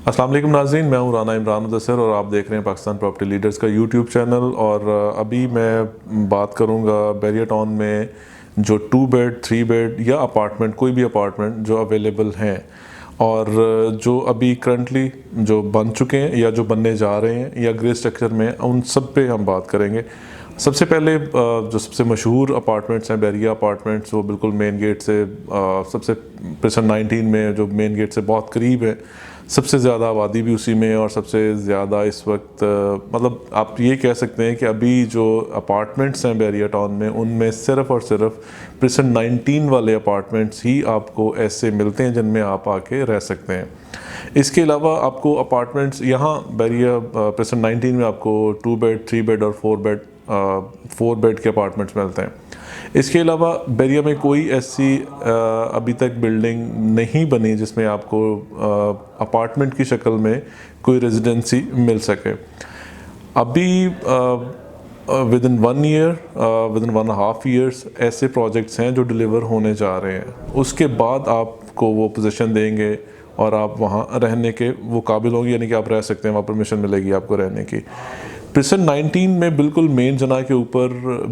अस्सलाम वालेकुम नाज़रीन, मैं हूँ राना इमरान मुदस्सिर और आप देख रहे हैं पाकिस्तान प्रॉपर्टी लीडर्स का यूट्यूब चैनल। और अभी मैं बात करूँगा बैरियर टाउन में जो 2 बेड 3 बेड या अपार्टमेंट, कोई भी अपार्टमेंट जो अवेलेबल हैं और जो अभी करंटली जो बन चुके हैं या जो बनने जा रहे हैं या ग्रे स्ट्रक्चर में, उन सब पे हम बात करेंगे। सबसे पहले जो सबसे मशहूर अपार्टमेंट्स हैं बैरिया अपार्टमेंट्स, वो बिल्कुल मेन गेट से सबसे प्रेजेंट 19 में जो मेन गेट से बहुत करीब है, सबसे ज़्यादा आबादी भी उसी में है और सबसे ज़्यादा इस वक्त मतलब आप ये कह सकते हैं कि अभी जो अपार्टमेंट्स हैं बैरिया टाउन में, उनमें सिर्फ़ और सिर्फ प्रेजेंट 19 वाले अपार्टमेंट्स ही आपको ऐसे मिलते हैं जिनमें आप आके रह सकते हैं। इसके अलावा आपको अपार्टमेंट्स यहाँ बैरिया प्रेजेंट 19 में आपको 2 बेड 3 बेड और 4 बेड के अपार्टमेंट्स मिलते हैं। इसके अलावा बैरिया में कोई ऐसी अभी तक बिल्डिंग नहीं बनी जिसमें आपको अपार्टमेंट की शक्ल में कोई रेजिडेंसी मिल सके। अभी with in 1 year, with in 1.5 years ऐसे प्रोजेक्ट्स हैं जो डिलीवर होने जा रहे हैं। उसके बाद आपको वो पोजीशन देंगे और आप वहाँ रहने के वो काबिल होंगे, यानी कि आप रह सकते हैं, वहाँ परमिशन मिलेगी आपको रहने की। प्रेजेंट 19 में बिल्कुल मेन जना के ऊपर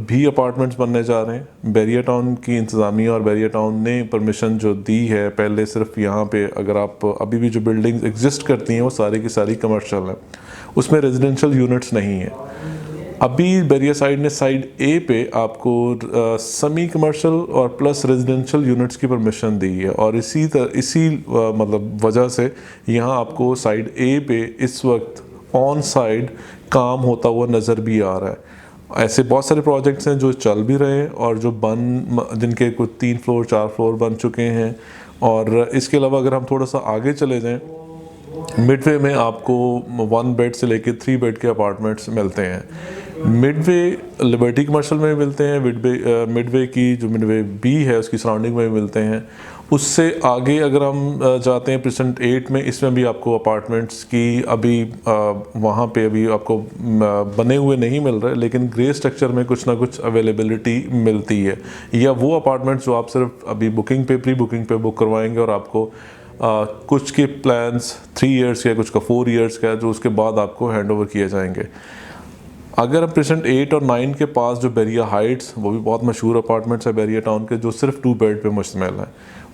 भी अपार्टमेंट्स बनने जा रहे हैं। बैरिया टाउन की इंतज़ामिया और बैरिया टाउन ने परमिशन जो दी है, पहले सिर्फ यहाँ पे अगर आप अभी भी जो बिल्डिंग्स एग्जिस्ट करती हैं वो सारी की सारी कमर्शियल हैं, उसमें रेजिडेंशियल यूनिट्स नहीं हैं। अभी बैरिया साइड ने साइड ए पे आपको सेमी कमर्शियल और प्लस रेजिडेंशियल यूनिट्स की परमिशन दी है और इसी मतलब वजह से यहाँ आपको साइड ए पे इस वक्त ऑन साइड काम होता हुआ नज़र भी आ रहा है। ऐसे बहुत सारे प्रोजेक्ट्स हैं जो चल भी रहे हैं और जो जिनके कुछ 3 फ्लोर 4 फ्लोर बन चुके हैं। और इसके अलावा अगर हम थोड़ा सा आगे चले जाएं, मिडवे में आपको 1 बेड से लेकर 3 बेड के अपार्टमेंट्स मिलते हैं। मिडवे लिबर्टी कमर्शियल में मिलते हैं, मिडवे की जो मिडवे बी है उसकी सराउंडिंग में मिलते हैं। उससे आगे अगर हम जाते हैं प्रेजेंट 8 में, इसमें भी आपको अपार्टमेंट्स की अभी वहाँ पे अभी आपको बने हुए नहीं मिल रहे, लेकिन ग्रे स्ट्रक्चर में कुछ ना कुछ अवेलेबिलिटी मिलती है। या वो अपार्टमेंट्स जो आप सिर्फ अभी बुकिंग पे, प्री बुकिंग पे बुक करवाएंगे और आपको कुछ के प्लान्स 3 इयर्स का, कुछ का 4 इयर्स का है, जो उसके बाद आपको हैंड ओवर किए जाएंगे। अगर आप प्रेजेंट 8 और 9 के पास जो बैरिया हाइट्स, वो भी बहुत मशहूर अपार्टमेंट्स है बैरिया टाउन के, जो सिर्फ 2 बेड पे मुश्तमिल है,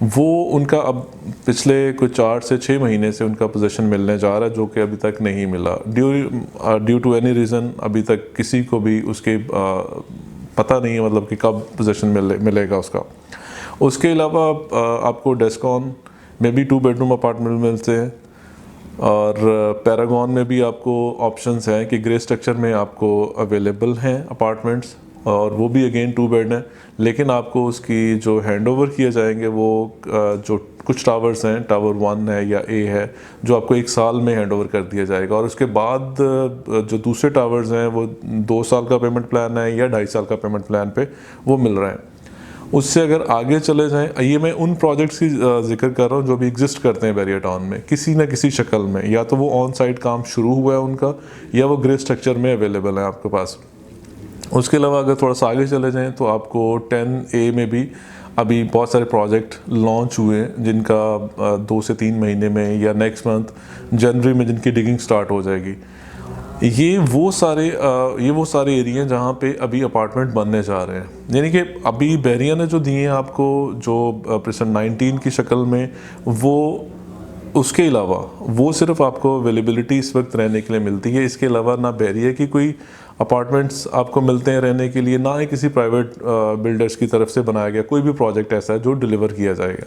वो उनका अब पिछले कुछ 4 से 6 महीने से उनका पोजीशन मिलने जा रहा है, जो कि अभी तक नहीं मिला। ड्यू टू एनी रीज़न अभी तक किसी को भी उसके पता नहीं है, मतलब कि कब पोजीशन मिलेगा उसका। उसके अलावा आपको डेस्कॉन में भी 2 बेडरूम अपार्टमेंट मिलते हैं और पैरागॉन में भी आपको ऑप्शंस हैं कि ग्रे स्ट्रक्चर में आपको अवेलेबल हैं अपार्टमेंट्स, और वो भी अगेन 2 बेड हैं। लेकिन आपको उसकी जो हैंड ओवर किए जाएंगे वो जो कुछ टावर्स हैं, टावर 1 है या ए है, जो आपको 1 साल में हैंड ओवर कर दिया जाएगा। और उसके बाद जो दूसरे टावर्स हैं वो 2 साल का पेमेंट प्लान है या 2.5 साल का पेमेंट प्लान पे वो मिल रहा है। उससे अगर आगे चले जाएं, ये मैं उन प्रोजेक्ट्स की जिक्र कर रहा हूँ जो भी एग्जिस्ट करते हैं बैरिया टाउन में किसी न किसी शक्ल में, या तो वो ऑन साइट काम शुरू हुआ है उनका, या वो ग्रे स्ट्रक्चर में अवेलेबल है आपके पास। उसके अलावा अगर थोड़ा सा आगे चले जाएं तो आपको 10A में भी अभी बहुत सारे प्रोजेक्ट लॉन्च हुए हैं, जिनका 2 से 3 महीने में या नेक्स्ट मंथ जनवरी में जिनकी डिगिंग स्टार्ट हो जाएगी। ये वो सारे एरिया हैं जहाँ पे अभी अपार्टमेंट बनने जा रहे हैं। यानी कि अभी बैरिया ने जो दिए हैं आपको, जो प्रेजेंट 19 की शक्ल में, वो उसके अलावा वो सिर्फ आपको अवेलेबिलिटी इस वक्त रहने के लिए मिलती है। इसके अलावा ना बैरिया की कोई अपार्टमेंट्स आपको मिलते हैं रहने के लिए, ना ही किसी प्राइवेट बिल्डर्स की तरफ से बनाया गया कोई भी प्रोजेक्ट ऐसा है जो डिलीवर किया जाएगा।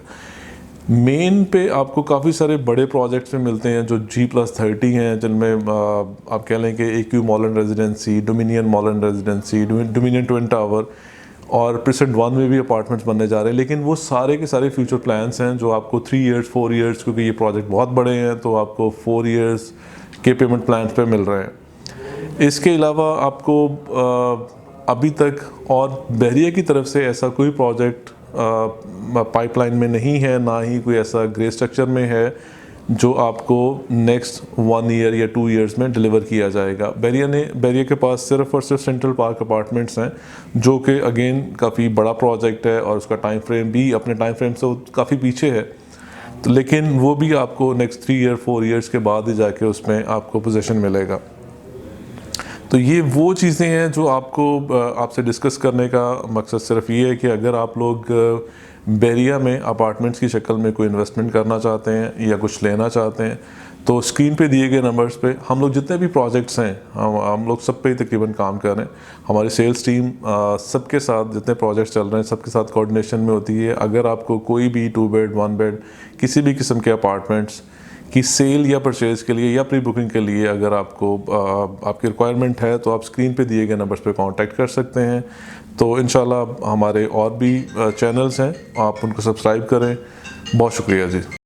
मेन पे आपको काफ़ी सारे बड़े प्रोजेक्ट्स में मिलते हैं जो G+30 हैं, जिनमें आप कह लें कि AQ modern residency, dominion modern residency, dominion twin tower, और प्रेजेंट 1 में भी अपार्टमेंट्स बनने जा रहे हैं। लेकिन वो सारे के सारे फ्यूचर प्लान्स हैं जो आपको 3 इयर्स 4 इयर्स, क्योंकि ये प्रोजेक्ट बहुत बड़े हैं तो आपको 4 इयर्स के पेमेंट प्लान्स पे मिल रहे हैं। इसके अलावा आपको अभी तक और बैरिया की तरफ से ऐसा कोई प्रोजेक्ट पाइपलाइन में नहीं है, ना ही कोई ऐसा ग्रे स्ट्रक्चर में है जो आपको नेक्स्ट 1 ईयर या 2 इयर्स में डिलीवर किया जाएगा। बैरिया के पास सिर्फ और सिर्फ सेंट्रल पार्क अपार्टमेंट्स हैं, जो कि अगेन काफ़ी बड़ा प्रोजेक्ट है और उसका टाइम फ्रेम भी अपने टाइम फ्रेम से काफ़ी पीछे है। तो लेकिन वो भी आपको नेक्स्ट 3 ईयर 4 ईयर्स के बाद ही जाके उसमें आपको पोजीशन मिलेगा। तो ये वो चीज़ें हैं जो आपको आपसे डिस्कस करने का मकसद सिर्फ ये है कि अगर आप लोग बैरिया में अपार्टमेंट्स की शक्ल में कोई इन्वेस्टमेंट करना चाहते हैं या कुछ लेना चाहते हैं, तो स्क्रीन पे दिए गए नंबर्स पे हम लोग जितने भी प्रोजेक्ट्स हैं हम लोग सब पे ही तकरीबन काम कर रहे हैं। हमारी सेल्स टीम सबके साथ जितने प्रोजेक्ट्स चल रहे हैं सबके साथ कोऑर्डिनेशन में होती है। अगर आपको कोई भी 2 बेड 1 बेड किसी भी किस्म के अपार्टमेंट्स की सेल या परचेज़ के लिए या प्री बुकिंग के लिए अगर आपको आपकी रिक्वायरमेंट है तो आप स्क्रीन पे दिए गए नंबर्स पे कांटेक्ट कर सकते हैं। तो इंशाल्लाह हमारे और भी चैनल्स हैं, आप उनको सब्सक्राइब करें। बहुत शुक्रिया जी।